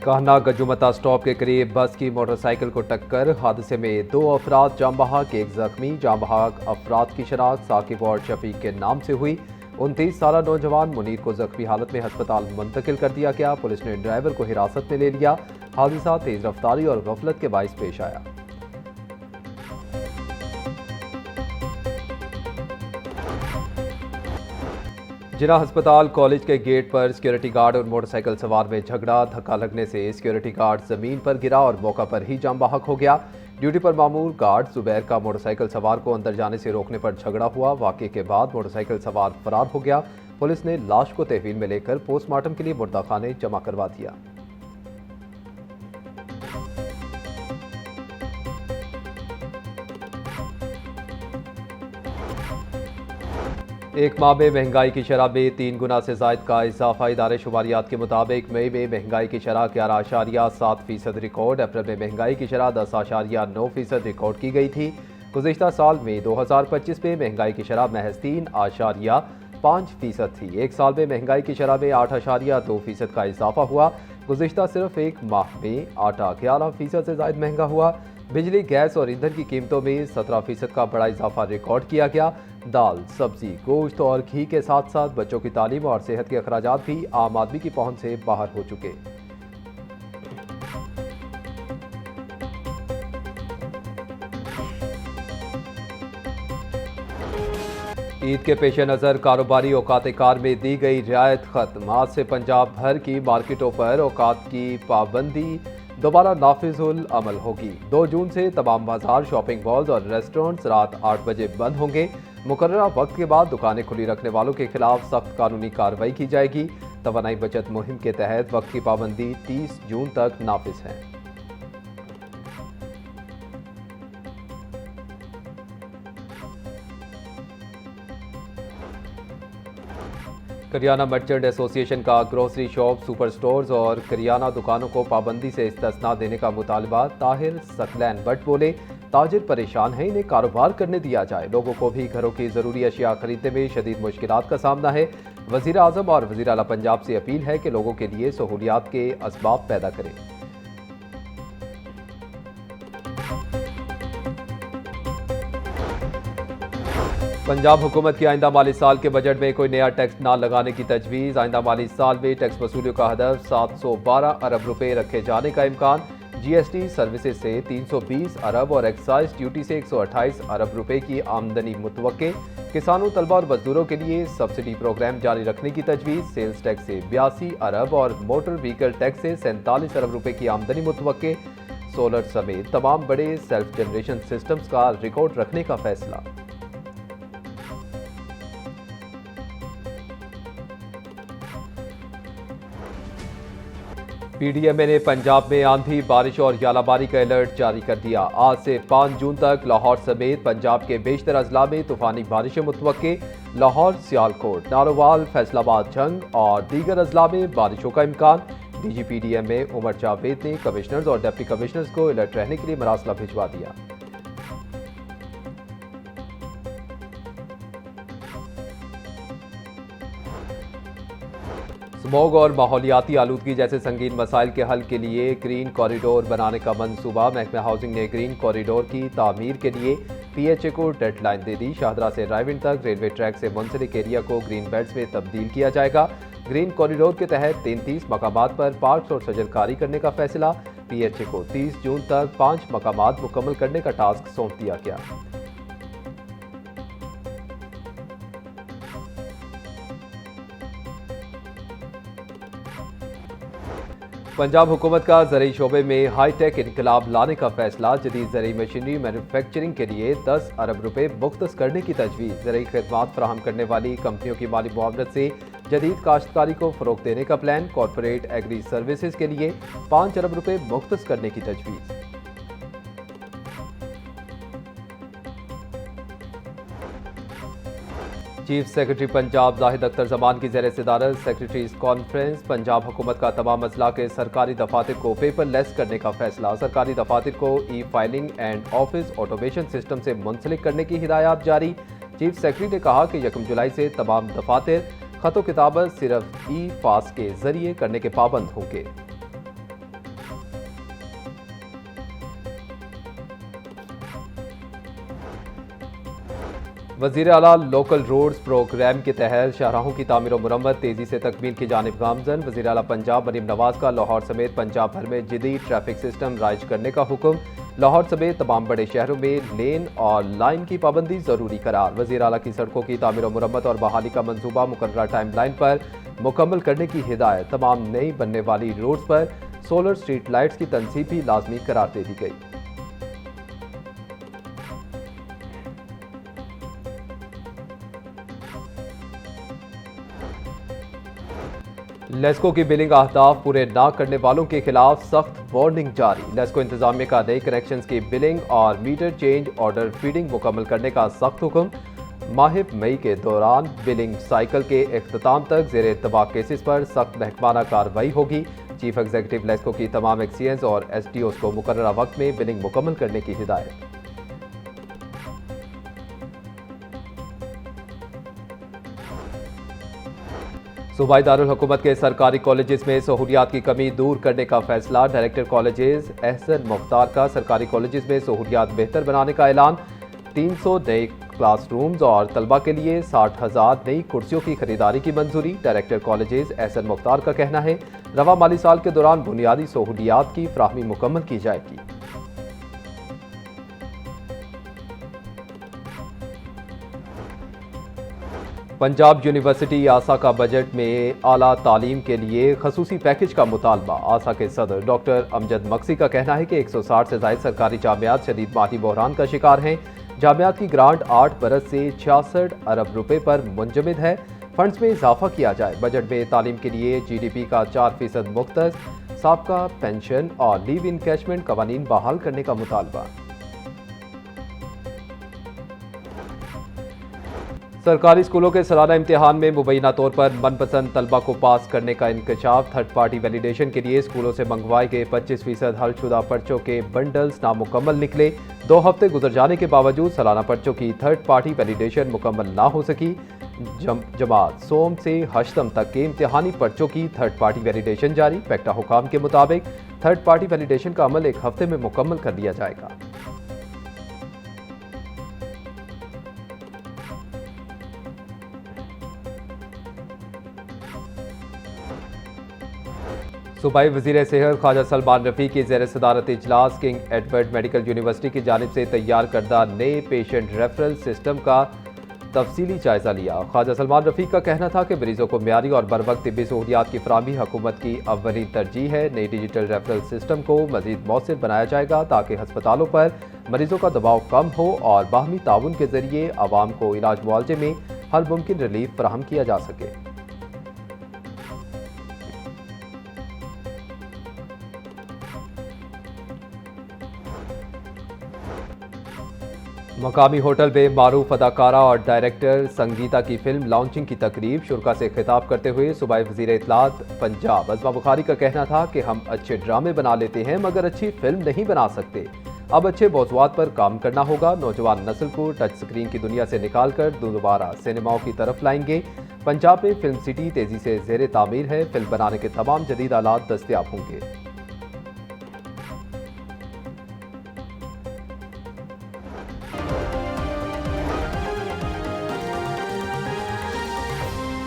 Kanha गजुमता stop के करीब बस की मोटरसाइकिल को टक्कर, हादसे में 2 अफराद जाम बहक, एक जख्मी। जाम बहक अफराद की शनाख्त साकिब और शफीक के नाम से हुई। 29 साला नौजवान मुनीर को जख्मी हालत में अस्पताल मुंतकिल कर दिया गया। पुलिस ने ड्राइवर को हिरासत में ले लिया। हादसा तेज रफ्तारी और गफलत के बाइस पेश आया। जिला अस्पताल कॉलेज के गेट पर सिक्योरिटी गार्ड और मोटरसाइकिल सवार में झगड़ा, धक्का लगने से सिक्योरिटी गार्ड जमीन पर गिरा और मौका पर ही जाम बहक हो गया। ड्यूटी पर मामूर गार्ड जुबैर का मोटरसाइकिल सवार को अंदर जाने से रोकने पर झगड़ा हुआ। वाकये के बाद मोटरसाइकिल सवार फरार हो गया। पुलिस ने लाश को तहवील में लेकर पोस्टमार्टम के लिए मुर्दाखाने जमा करवा दिया। एक माह में महंगाई की शरह में 3 गुना से जायद का इजाफा। इदारे शुमारियात के मुताबिक मई में महंगाई की शरह 11.7% रिकॉर्ड। अप्रैल में महंगाई की शरह 10.9% रिकॉर्ड की गई थी। गुज़िश्ता साल में 2025 में महंगाई की शरह महज 3.5% थी। एक साल में महंगाई की शरह में 8.2% का इजाफा हुआ। गुज़िश्ता सिर्फ एक माह में आटा 11% से जायद महंगा हुआ। बिजली, गैस और ईंधन की कीमतों में 17% का बड़ा इजाफा रिकॉर्ड किया गया। दाल, सब्जी, गोश्त और घी के साथ साथ बच्चों की तालीम और सेहत के अखराजात भी आम आदमी की पहुंच से बाहर हो चुके। ईद के पेश नज़र कारोबारी औकात कार में दी गई रियायत खत्म। आज से पंजाब भर की मार्केटों पर औकात की पाबंदी दोबारा नाफिजुल अमल होगी। 2 जून से तमाम बाजार, शॉपिंग मॉल्स और रेस्टोरेंट्स रात 8 बजे बंद होंगे। मुकर्ररा वक्त के बाद दुकानें खुली रखने वालों के खिलाफ सख्त कानूनी कार्रवाई की जाएगी। तवानाई बचत मुहिम के तहत वक्त की पाबंदी 30 जून तक नाफिज है। करियाना मर्चेंट एसोसिएशन का ग्रोसरी शॉप, सुपर स्टोर्स और करियाना दुकानों को पाबंदी से इस्तिस्ना देने का मुतालबा। ताहिर सकलैन बट बोले, ताजिर परेशान हैं, इन्हें कारोबार करने दिया जाए। लोगों को भी घरों की ज़रूरी अशिया खरीदने में शदीद मुश्किलात का सामना है। वज़ीर आज़म और वज़ीर आला पंजाब से अपील है कि लोगों के लिए सहूलियात के असबाब पैदा करें। पंजाब हुकूमत की आइंदा माली साल के बजट में कोई नया टैक्स ना लगाने की तजवीज़। आइंदा माली साल में टैक्स वसूलियों का हदफ 712 अरब रुपए रखे जाने का इम्कान। जीएसटी सर्विसेज से 320 अरब और एक्साइज ड्यूटी से 128 अरब रुपए की आमदनी मुतवक्के। किसानों, तलबा और मजदूरों के लिए सब्सिडी प्रोग्राम जारी रखने की तजवीज़। सेल्स टैक्स से 82 अरब और मोटर व्हीकल टैक्स से 47 अरब रुपए की आमदनी मुतवक्के। सोलर समेत तमाम बड़े सेल्फ जनरेशन सिस्टम्स का रिकॉर्ड रखने का फैसला। पीडीएमए ने पंजाब में आंधी, बारिश और यालाबारी का अलर्ट जारी कर दिया। आज से 5 जून तक लाहौर समेत पंजाब के बेशतर अजला में तूफानी बारिशें मुतवक्के। लाहौर, सियालकोट, नारोवाल, फैसलाबाद, झंग और दीगर अजला में बारिशों का इम्कान। डीजी पीडीएमए उमर जावेद ने कमिश्नर्स और डिप्टी कमिश्नर्स को अलर्ट रहने के लिए मरासला भिजवा दिया। स्मॉग और माहौलियाती आलूदगी जैसे संगीन मसाइल के हल के लिए ग्रीन कॉरिडोर बनाने का मंसूबा। महकमा हाउसिंग ने ग्रीन कॉरिडोर की तामीर के लिए पीएचए को डेडलाइन दे दी। शाहदरा से रायविंड तक रेलवे ट्रैक से मुंसलिक एरिया को ग्रीन बेल्ट्स में तब्दील किया जाएगा। ग्रीन कॉरिडोर के तहत 33 मकामात पर पार्क्स और शजरकारी करने का फैसला। पीएचए को 30 जून तक 5 मकामात मुकम्मल करने का टास्क सौंप दिया गया। पंजाब हुकूमत का ज़रई शोबे में हाईटेक इनकलाब लाने का फैसला। जदीद ज़रई मशीनरी मैन्युफैक्चरिंग के लिए 10 अरब रुपए मुख्तस करने की तजवीज़। ज़रई खदमात फराहम करने वाली कंपनियों की माली मुआवनत से जदीद काश्तकारी को फ़रोग़ देने का प्लान। कॉरपोरेट एग्री सर्विसेज के लिए 5 अरब रुपए मुख्तस करने की तजवीज़। चीफ सेक्रेटरी पंजाब जाहिद अख्तर जमान की ज़ेर सदारत सेक्रेटरीज कॉन्फ्रेंस। पंजाब हुकूमत का तमाम अजला के सरकारी दफातर को पेपरलेस करने का फैसला। सरकारी दफातर को ई filing and office automation system से मुंसलिक करने की हिदायत जारी। चीफ सेक्रेटरी ने कहा कि 1 जुलाई से तमाम दफातर खतो किताबत सिर्फ ई फास के जरिए करने के पाबंद होंगे। वज़ीर आला लोकल रोड्स प्रोग्राम के तहत शाहराहों की तामीर और मुरम्मत तेजी से तकमील की जानिब गामजन। वज़ीर आला पंजाब मरीम नवाज का लाहौर समेत पंजाब भर में जदीद ट्रैफिक सिस्टम राइज करने का हुक्म। लाहौर समेत तमाम बड़े शहरों में लेन और लाइन की पाबंदी जरूरी करार। वज़ीर आला की सड़कों की तामीर और मुरम्मत और बहाली का मंसूबा मुकर्ररा टाइम लाइन पर मुकम्मल करने की हिदायत। तमाम नई बनने वाली रोड्स पर सोलर स्ट्रीट लाइट्स की तनसीब भी लाजमी करार दे दी गई। लेस्को की बिलिंग अहदाफ पूरे न करने वालों के खिलाफ सख्त वार्निंग जारी। लेस्को इंतजामिया का नई कनेक्शंस की बिलिंग और मीटर चेंज ऑर्डर फीडिंग मुकम्मल करने का सख्त हुक्म। माह मई के दौरान बिलिंग साइकिल के इख्तिताम तक जेर इत्तबाक केसेस पर सख्त महकमाना कार्रवाई होगी। चीफ एग्जीक्यूटिव लेस्को की तमाम एक्सीएंस और एसडीओस को मुकर्ररा वक्त में बिलिंग मुकम्मल करने की हिदायत। सूबाई दारुल हुकूमत के सरकारी कॉलेजेस में सहूलियात की कमी दूर करने का फैसला। डायरेक्टर कॉलेजेस एहसन मुख्तार का सरकारी कॉलेजेस में सहूलियात बेहतर बनाने का ऐलान। 300 नए क्लासरूम्स और तलबा के लिए 60,000 नई कुर्सियों की खरीदारी की मंजूरी। डायरेक्टर कॉलेजेस एहसन मुख्तार का कहना है रवा माली साल के दौरान बुनियादी सहूलियात की फ्राहमी मुकम्मल की जाएगी। पंजाब यूनिवर्सिटी आसा का बजट में आला तालीम के लिए खसूसी पैकेज का मुतालबा। आसा के सदर डॉक्टर अमजद मक्सी का कहना है कि 160 से ज्यादा सरकारी जामियात शदीद माली बहरान का शिकार हैं। जामियात की ग्रांट 8 बरस से 66 अरब रुपए पर मुंजमद है। फंड्स में इजाफा किया जाए। बजट में तालीम के लिए GDP का 4% मुख्तस, साबका पेंशन और लीव इनकैशमेंट कवानीन बहाल करने का मुतालबा। सरकारी स्कूलों के सालाना इम्तिहान में मुबैना तौर पर मनपसंद तलबा को पास करने का इंकशाफ। थर्ड पार्टी वैलिडेशन के लिए स्कूलों से मंगवाए गए 25% हलशुदा पर्चों के बंडल्स नामुकम्मल निकले। 2 हफ्ते गुजर जाने के बावजूद सालाना पर्चों की थर्ड पार्टी वैलिडेशन मुकम्मल ना हो सकी। जमात सोम से हश्तम तक के इम्तिहानी पर्चों की थर्ड पार्टी वैलिडेशन जारी। पैक्टा हुकाम के मुताबिक थर्ड पार्टी वैलिडेशन का अमल 1 हफ्ते में मुकम्मल कर लिया जाएगा। सूबाई वज़ीर सेहत ख्वाजा सलमान रफ़ी की ज़ेर सदारत इजलास किंग एडवर्ड मेडिकल यूनिवर्सिटी की जानिब से तैयार करदा नए पेशेंट रेफरल सिस्टम का तफसीली जायजा लिया। ख्वाजा सलमान रफ़ी का कहना था कि मरीजों को म्यारी और बर वक्त तिब्बी सहूलियात की फराहमी हुकूमत की अव्वलीन तरजीह है। नई डिजिटल रेफरल सिस्टम को मज़ीद मौसर बनाया जाएगा ताकि हस्पतालों पर मरीजों का दबाव कम हो और बाहमी ताउन के जरिए आवाम को इलाज मुआवजे में हर मुमकिन रिलीफ फराहम किया जा सके। मकामी होटल में मारूफ अदाकारा और डायरेक्टर संगीता की फिल्म लॉन्चिंग की तकरीब। शुरा से खिताब करते हुए सूबाई वज़ीर इत्तलात पंजाब अज़मा बुखारी का कहना था कि हम अच्छे ड्रामे बना लेते हैं मगर अच्छी फिल्म नहीं बना सकते। अब अच्छे मौज़ूआत पर काम करना होगा। नौजवान नस्ल को टच स्क्रीन की दुनिया से निकाल कर दोबारा सिनेमाओं की तरफ लाएंगे। पंजाब में फिल्म सिटी तेजी से ज़ेर तामीर है। फिल्म बनाने के तमाम जदीद आलात दस्तयाब होंगे।